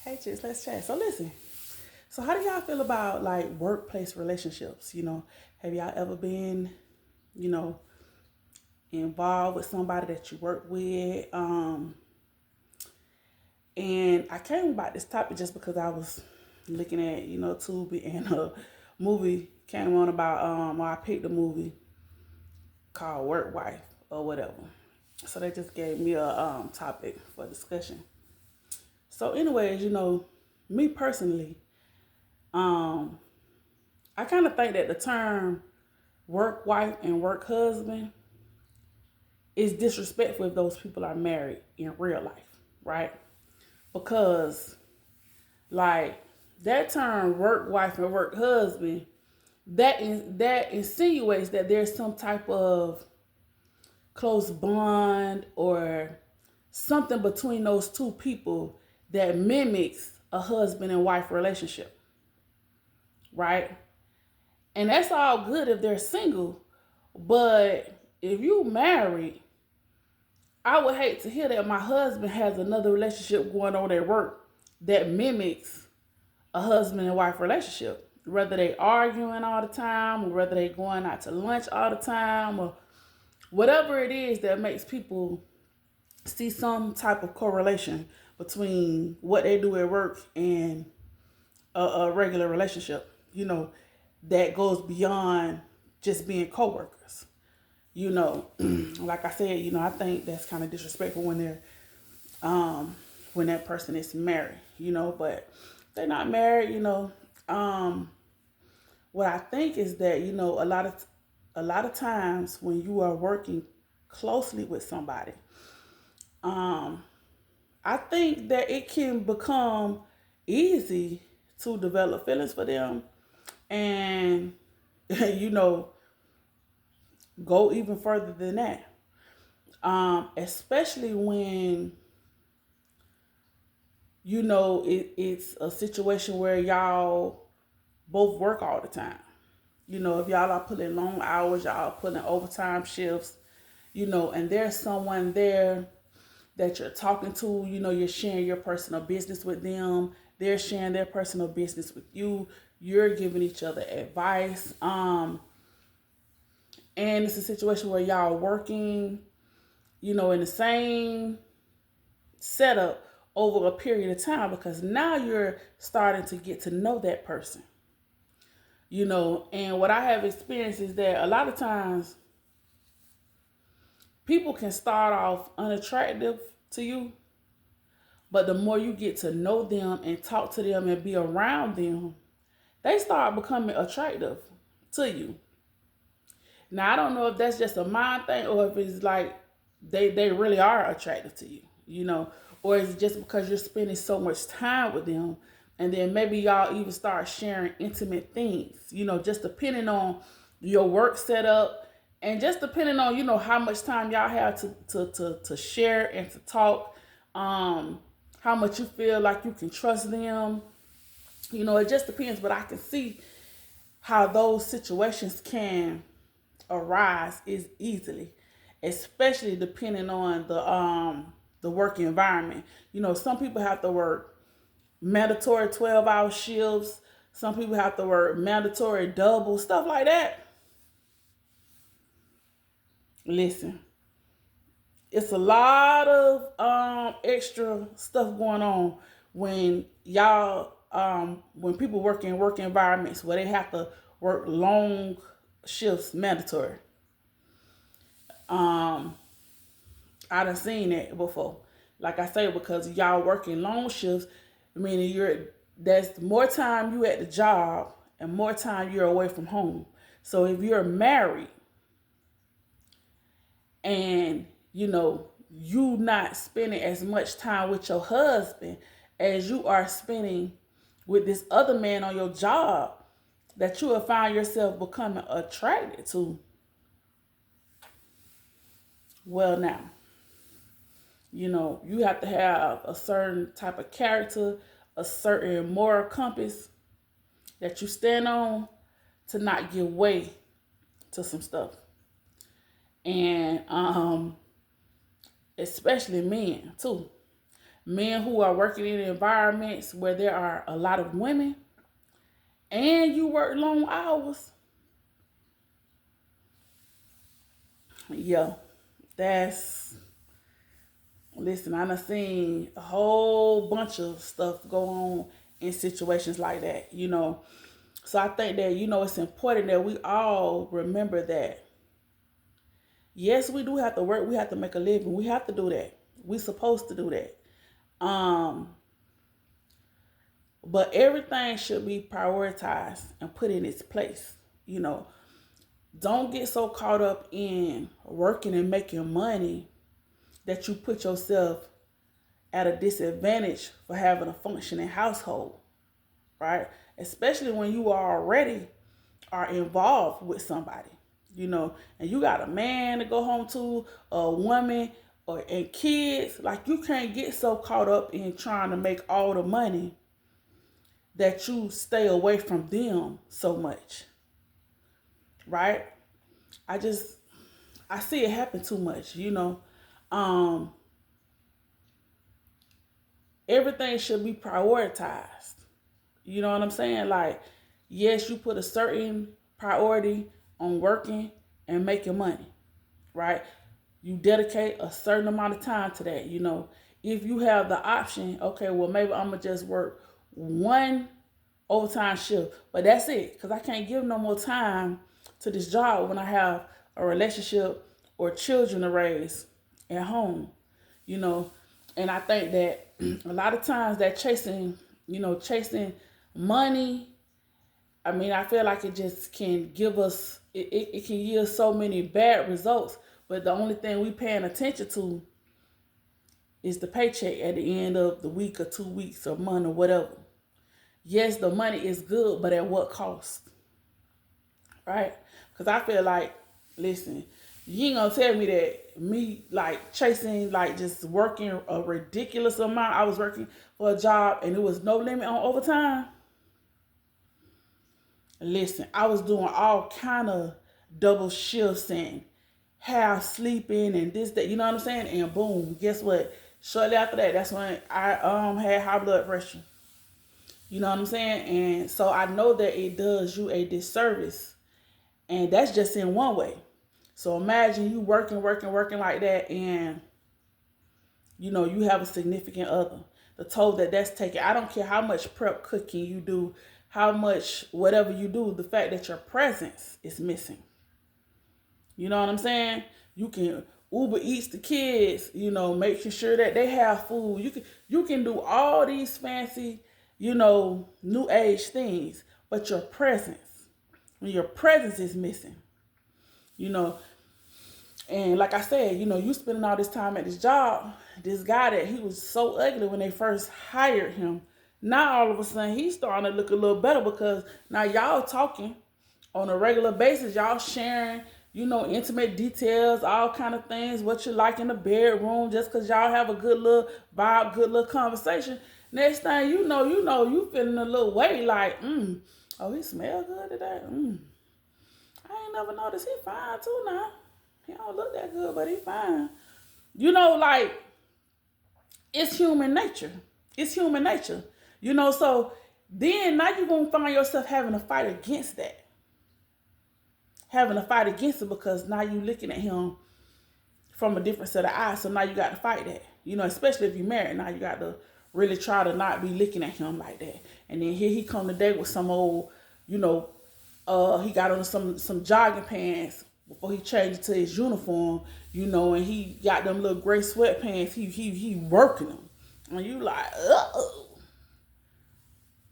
Hey, chicks, let's chat. So listen. So how do y'all feel about like workplace relationships? Have y'all ever been, you know, involved with somebody that you work with? And I came about this topic just because I was looking at, Tubi and a movie came on about or I picked a movie called Work Wife or whatever. So they just gave me a topic for discussion. So anyways, me personally, um, I kind of think that the term work wife and work husband is disrespectful if those people are married in real life, right? Because like that term work wife and work husband, that insinuates that there's some type of close bond or something between those two people that mimics a husband and wife relationship, right? And that's all good if they're single, but if you married, I would hate to hear that my husband has another relationship going on at work that mimics a husband and wife relationship. Whether they arguing all the time, or whether they going out to lunch all the time, or whatever it is that makes people see some type of correlation between what they do at work and a regular relationship, that goes beyond just being coworkers. Like I said, I think that's kind of disrespectful when that person is married, but they're not married, what I think is that, a lot of times when you are working closely with somebody, I think that it can become easy to develop feelings for them and, you know, go even further than that. Especially when, it's a situation where y'all both work all the time. If y'all are putting long hours, y'all are putting overtime shifts, and there's someone there that you're talking to, you're sharing your personal business with them. They're sharing their personal business with you. You're giving each other advice. And it's a situation where y'all working, in the same setup over a period of time because now you're starting to get to know that person. And what I have experienced is that a lot of times people can start off unattractive to you, but the more you get to know them and talk to them and be around them, they start becoming attractive to you. Now, I don't know if that's just a mind thing or if it's like they really are attractive to you, or is it just because you're spending so much time with them and then maybe y'all even start sharing intimate things, just depending on your work setup and just depending on, how much time y'all have to share and to talk, how much you feel like you can trust them. It just depends, but I can see how those situations can arise is easily, especially depending on the work environment. Some people have to work mandatory 12-hour shifts. Some people have to work mandatory double, stuff like that. Listen, it's a lot of extra stuff going on when when people work in work environments where they have to work long shifts mandatory. I done seen that before. Like I say, because y'all working long shifts, meaning that's more time you at the job and more time you're away from home. So if you're married and you not spending as much time with your husband as you are spending with this other man on your job that you will find yourself becoming attracted to. Well, now, you have to have a certain type of character, a certain moral compass that you stand on to not give way to some stuff. And especially men too. Men who are working in environments where there are a lot of women and you work long hours, yeah, that's, listen, I done seen a whole bunch of stuff go on in situations like that, So I think that, it's important that we all remember that, yes, we do have to work, we have to make a living, we have to do that. We supposed to do that. But everything should be prioritized and put in its place. Don't get so caught up in working and making money that you put yourself at a disadvantage for having a functioning household, right? Especially when you already are involved with somebody, and you got a man to go home to, a woman, and kids. Like, you can't get so caught up in trying to make all the money that you stay away from them so much, right? I see it happen too much, Everything should be prioritized. You know what I'm saying? Like, yes, you put a certain priority on working and making money, right? You dedicate a certain amount of time to that, If you have the option, okay, well, maybe I'm going to just work one overtime shift, but that's it, because I can't give no more time to this job when I have a relationship or children to raise at home, And I think that a lot of times that chasing money, I feel like it just can give us, it can yield so many bad results, but the only thing we paying attention to is the paycheck at the end of the week or 2 weeks or month or whatever. Yes, the money is good, but at what cost? Right? Because I feel like, listen, you ain't gonna tell me that me like chasing, like just working a ridiculous amount. I was working for a job and there was no limit on overtime. Listen, I was doing all kind of double shifts and half sleeping and this, that, you know what I'm saying? And boom, guess what? Shortly after that, that's when I had high blood pressure. You know what I'm saying? And so I know that it does you a disservice. And that's just in one way. So imagine you working like that, and you have a significant other. The toll that's taken. I don't care how much prep cooking you do, how much whatever you do, the fact that your presence is missing. You know what I'm saying? You can Uber Eats the kids, making sure that they have food. You can do all these fancy, new age things, but your presence, when your presence is missing, and like I said, you spending all this time at this job, this guy that he was so ugly when they first hired him, now all of a sudden he's starting to look a little better because now y'all talking on a regular basis, y'all sharing, intimate details, all kind of things, what you like in the bedroom, just because y'all have a good little vibe, good little conversation. Next thing you know, you feeling a little way like, oh, he smell good today. I ain't never noticed he fine too now. He don't look that good, but he fine. Like, it's human nature. It's human nature. So then now you're going to find yourself having to fight against that. Having to fight against it because now you're looking at him from a different set of eyes. So now you got to fight that. Especially if you're married. Now you got to really try to not be looking at him like that. And then here he come today with some old, he got on some jogging pants before he changed to his uniform, and he got them little gray sweatpants. He working them. And you like,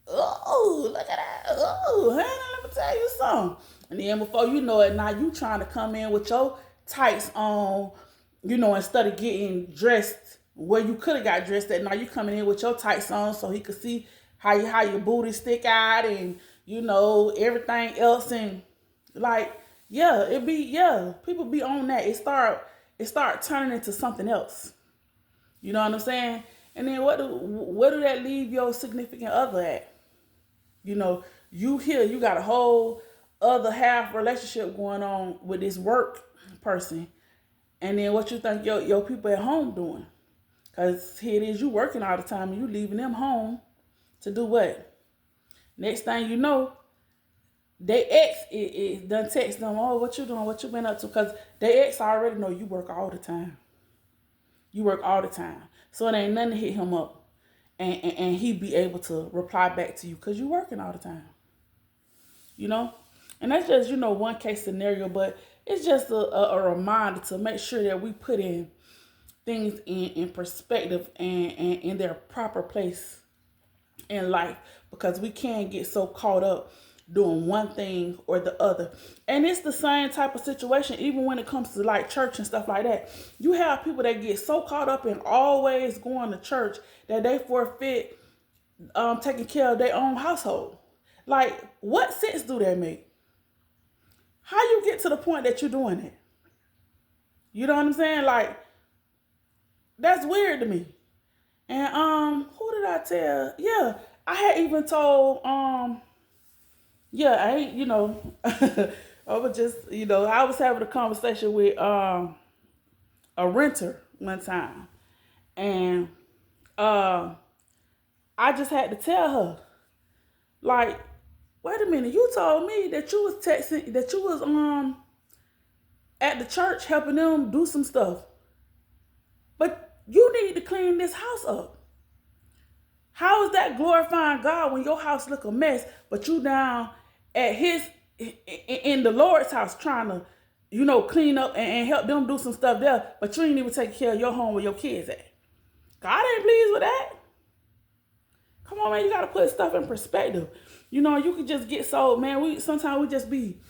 look at that. Honey, let me tell you something. And then before you know it, now you trying to come in with your tights on, instead of getting dressed where you could have got dressed at. Now you coming in with your tights on so he could see how your booty stick out and, everything else. And like, people be on that. It start turning into something else. You know what I'm saying? And then where do that leave your significant other at? You got a whole other half relationship going on with this work person. And then what you think your people at home doing? Because here it is, you working all the time and you leaving them home to do what? Next thing you know, they ex it done text them, oh, what you doing? What you been up to? Because they ex already know you work all the time. You work all the time. So it ain't nothing to hit him up. And he be able to reply back to you because you working all the time. You know? And that's just, one case scenario, but it's just a reminder to make sure that we put in things in perspective and in their proper place in life, because we can't get so caught up doing one thing or the other. And it's the same type of situation even when it comes to like church and stuff like that. You have people that get so caught up in always going to church that they forfeit taking care of their own household. Like, what sense do that make? How you get to the point that you're doing it? You know what I'm saying? Like, that's weird to me. And who did I tell? Yeah, I had even told I ain't, I was just, I was having a conversation with a renter one time. And I just had to tell her, like, wait a minute, you told me that you was texting, that you was at the church helping them do some stuff. But you need to clean this house up. How is that glorifying God when your house look a mess, but you down at in the Lord's house trying to, clean up and help them do some stuff there, but you ain't even taking care of your home where your kids at? God ain't pleased with that. Come on, man, you gotta put stuff in perspective. You can just get so, man, sometimes we just be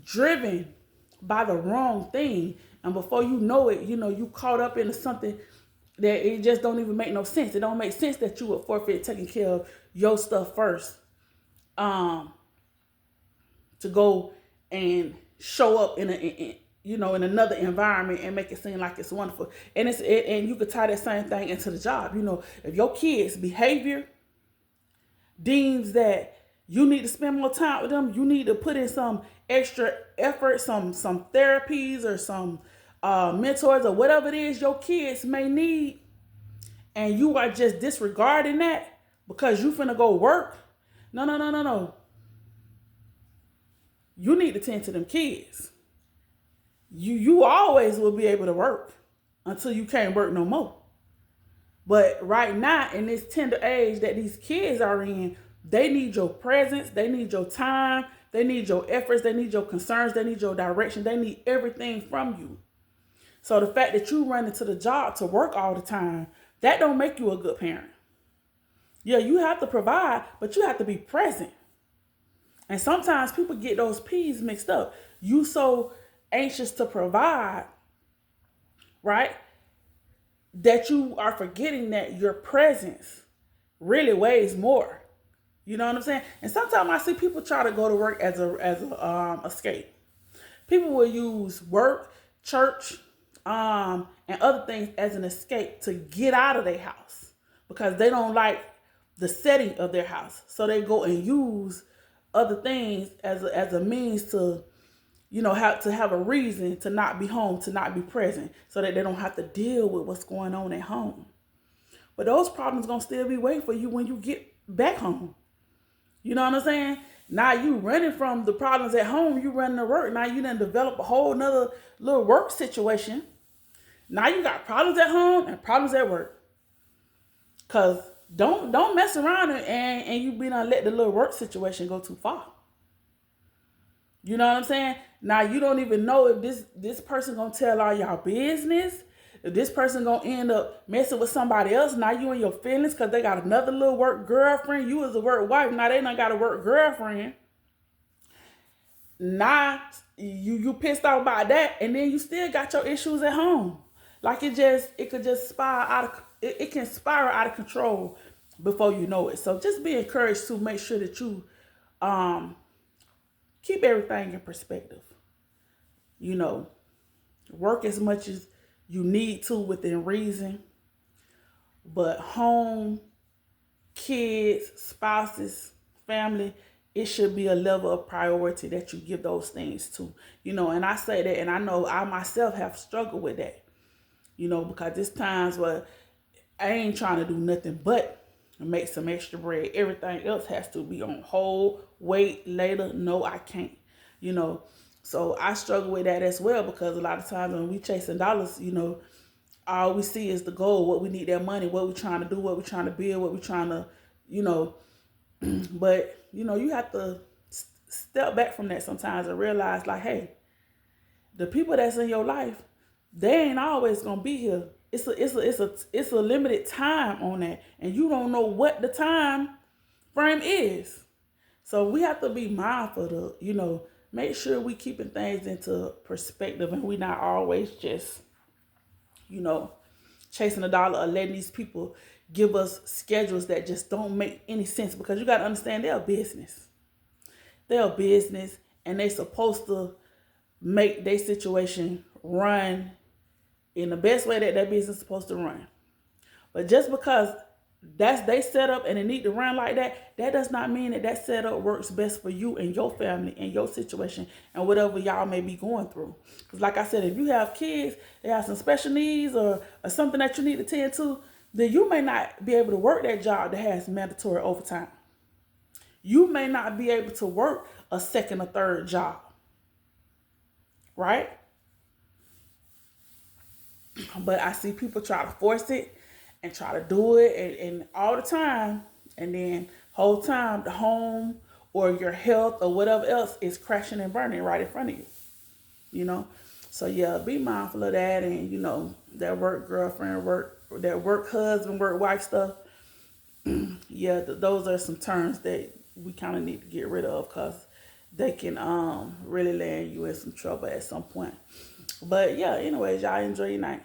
driven by the wrong thing. And before you know it, you caught up into something that it just don't even make no sense. It don't make sense that you would forfeit taking care of your stuff first, to go and show up in another environment and make it seem like it's wonderful. And and you could tie that same thing into the job. If your kids' behavior deems that you need to spend more time with them, you need to put in some extra effort, some therapies or some mentors or whatever it is your kids may need, and you are just disregarding that because you finna go work. No. You need to tend to them kids. You always will be able to work until you can't work no more. But right now, in this tender age that these kids are in, they need your presence, they need your time, they need your efforts, they need your concerns, they need your direction, they need everything from you. So the fact that you run into the job to work all the time, that don't make you a good parent. Yeah, you have to provide, but you have to be present. And sometimes people get those P's mixed up. You so anxious to provide, right, that you are forgetting that your presence really weighs more. You know what I'm saying? And sometimes I see people try to go to work as a escape. People will use work, church, and other things as an escape to get out of their house because they don't like the setting of their house. So they go and use other things as a means to, have a reason to not be home, to not be present, so that they don't have to deal with what's going on at home. But those problems gonna still be waiting for you when you get back home. You know what I'm saying? Now you running from the problems at home, you running to work. Now you done develop a whole nother little work situation. Now you got problems at home and problems at work. Cause don't mess around and you be done let the little work situation go too far. You know what I'm saying? Now you don't even know if this person gonna tell all y'all business. If this person gonna end up messing with somebody else. Now you in your feelings because they got another little work girlfriend. You was a work wife. Now they done got a work girlfriend. Now you pissed off about that, and then you still got your issues at home. Like it could just spiral out of it can spiral out of control before you know it. So just be encouraged to make sure that you keep everything in perspective. Work as much as you need to within reason, but home, kids, spouses, family, it should be a level of priority that you give those things to. And I say that, and I know I myself have struggled with that. Because there's times where I ain't trying to do nothing but make some extra bread. Everything else has to be on hold, wait, later. No, I can't. You know, so I struggle with that as well, because a lot of times when we chasing dollars, you know, all we see is the goal, what we need that money, what we trying to do, what we trying to build, what we trying to, you know, but you know, you have to step back from that sometimes and realize, like, hey, the people that's in your life, they ain't always gonna be here. It's a limited time on that, and you don't know what the time frame is. So we have to be mindful to, you know, make sure we keeping things into perspective, and we not always just, you know, chasing a dollar or letting these people give us schedules that just don't make any sense, because you got to understand they're a business. They're a business, and they supposed to make their situation run in the best way that that business is supposed to run. But just because that's they set up and it need to run like that, that does not mean that that setup works best for you and your family and your situation and whatever y'all may be going through. Because like I said, if you have kids, they have some special needs or something that you need to tend to, then you may not be able to work that job that has mandatory overtime. You may not be able to work a second or third job, right? But I see people try to force it and try to do it and all the time, and then whole time the home or your health or whatever else is crashing and burning right in front of you, you know. So yeah, be mindful of that, and you know, that work girlfriend, that work husband, work wife stuff. Yeah, those are some terms that we kind of need to get rid of, because they can really land you in some trouble at some point. But yeah, anyways, y'all enjoy your night.